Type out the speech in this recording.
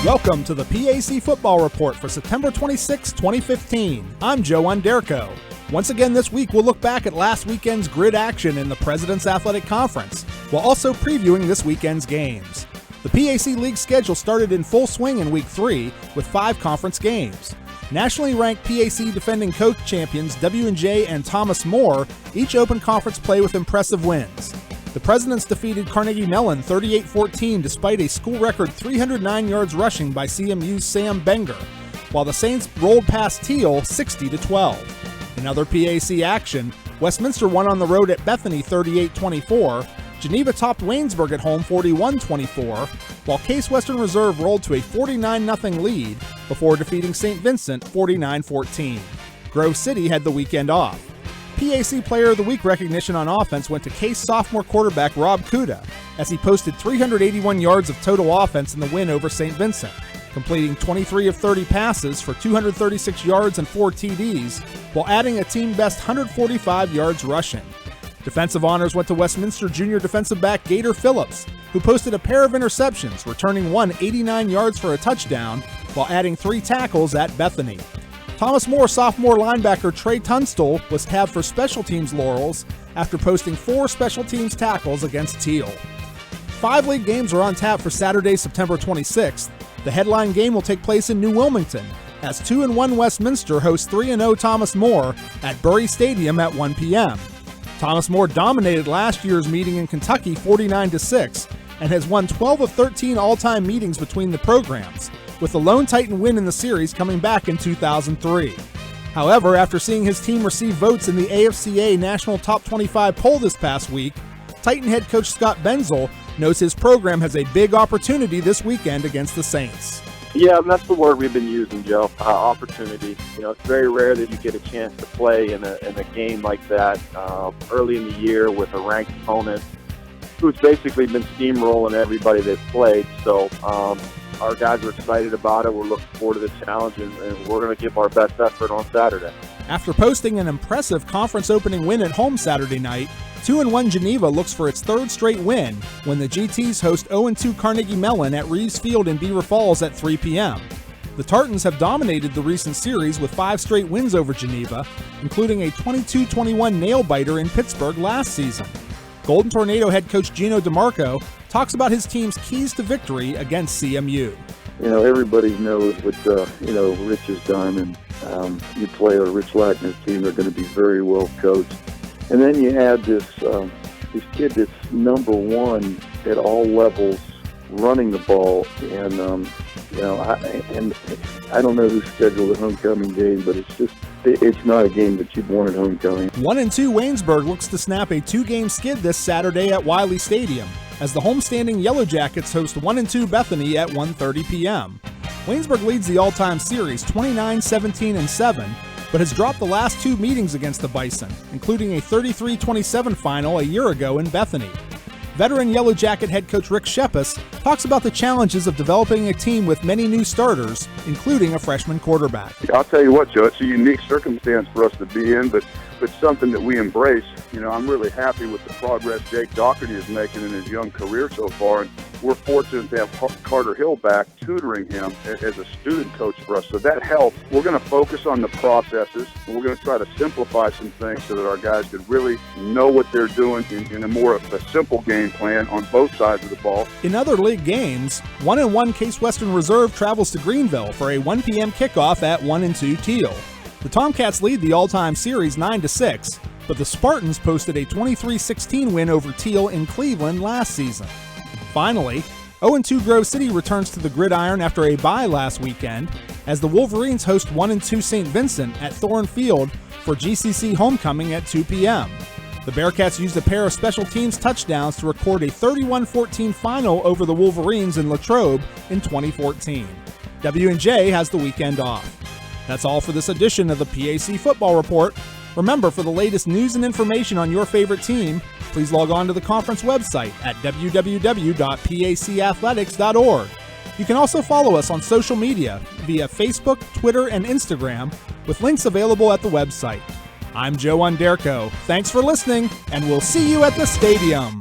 Welcome to the PAC Football Report for September 26, 2015. I'm Joe Onderko. Once again this week, we'll look back at last weekend's grid action in the President's Athletic Conference, while also previewing this weekend's games. The PAC League schedule started in full swing in Week 3 with 5 conference games. Nationally ranked PAC defending coach champions W&J and Thomas More each opened conference play with impressive wins. The Presidents defeated Carnegie Mellon 38-14 despite a school record 309 yards rushing by CMU's Sam Benger, while the Saints rolled past Teal 60-12. In other PAC action, Westminster won on the road at Bethany 38-24, Geneva topped Waynesburg at home 41-24, while Case Western Reserve rolled to a 49-0 lead before defeating St. Vincent 49-14. Grove City had the weekend off. PAC Player of the Week recognition on offense went to Case sophomore quarterback Rob Kuda, as he posted 381 yards of total offense in the win over St. Vincent, completing 23 of 30 passes for 236 yards and 4 TDs, while adding a team-best 145 yards rushing. Defensive honors went to Westminster junior defensive back Gator Phillips, who posted a pair of interceptions, returning one 89 yards for a touchdown, while adding 3 tackles at Bethany. Thomas More sophomore linebacker Trey Tunstall was tabbed for special teams laurels after posting 4 special teams tackles against Teal. 5 league games are on tap for Saturday, September 26th. The headline game will take place in New Wilmington, as 2-1 Westminster hosts 3-0 Thomas More at Bury Stadium at 1 p.m. Thomas More dominated last year's meeting in Kentucky 49-6 and has won 12 of 13 all-time meetings between the programs, with the lone Titan win in the series coming back in 2003. However, after seeing his team receive votes in the AFCA National Top 25 poll this past week, Titan head coach Scott Benzel knows his program has a big opportunity this weekend against the Saints. Yeah, that's the word we've been using, Joe. Opportunity. You know, it's very rare that you get a chance to play in a game like that early in the year with a ranked opponent who's basically been steamrolling everybody they've played. So our guys are excited about it. We're looking forward to the challenge, and we're going to give our best effort on Saturday. After posting an impressive conference opening win at home Saturday night, 2-1 Geneva looks for its 3rd straight win when the GTs host 0-2 Carnegie Mellon at Reeves Field in Beaver Falls at 3 p.m. The Tartans have dominated the recent series with 5 straight wins over Geneva, including a 22-21 nail-biter in Pittsburgh last season. Golden Tornado head coach Geno DeMarco talks about his team's keys to victory against CMU. You know, everybody knows what, Rich has done, and you play a Rich Lackner's team, they're going to be very well coached. And then you add this kid that's number 1 at all levels running the ball, and I don't know who scheduled the homecoming game, but it's not a game that you'd want at homecoming. 1-2 Waynesburg looks to snap a 2-game skid this Saturday at Wiley Stadium, as the homestanding Yellow Jackets host 1-2 Bethany at 1:30 p.m. Waynesburg leads the all-time series 29-17-7, but has dropped the last 2 meetings against the Bison, including a 33-27 final a year ago in Bethany. Veteran Yellow Jacket head coach Rick Shepas talks about the challenges of developing a team with many new starters, including a freshman quarterback. I'll tell you what, Joe, it's a unique circumstance for us to be in, but something that we embrace. You know, I'm really happy with the progress Jake Doherty is making in his young career so far, and we're fortunate to have Carter Hill back tutoring him as a student coach for us, so that helps. We're going to focus on the processes, and we're going to try to simplify some things so that our guys can really know what they're doing in a more of a simple game plan on both sides of the ball. In other league games, 1-1 Case Western Reserve travels to Greenville for a 1 p.m. kickoff at 1-2 Teal. The Tomcats lead the all-time series 9-6, but the Spartans posted a 23-16 win over Teal in Cleveland last season. Finally, 0-2 Grove City returns to the gridiron after a bye last weekend, as the Wolverines host 1-2 St. Vincent at Thorne Field for GCC homecoming at 2 p.m. The Bearcats used a pair of special teams touchdowns to record a 31-14 final over the Wolverines in Latrobe in 2014. W&J has the weekend off. That's all for this edition of the PAC Football Report. Remember, for the latest news and information on your favorite team, please log on to the conference website at www.pacathletics.org. You can also follow us on social media via Facebook, Twitter, and Instagram, with links available at the website. I'm Joe Onderko. Thanks for listening, and we'll see you at the stadium.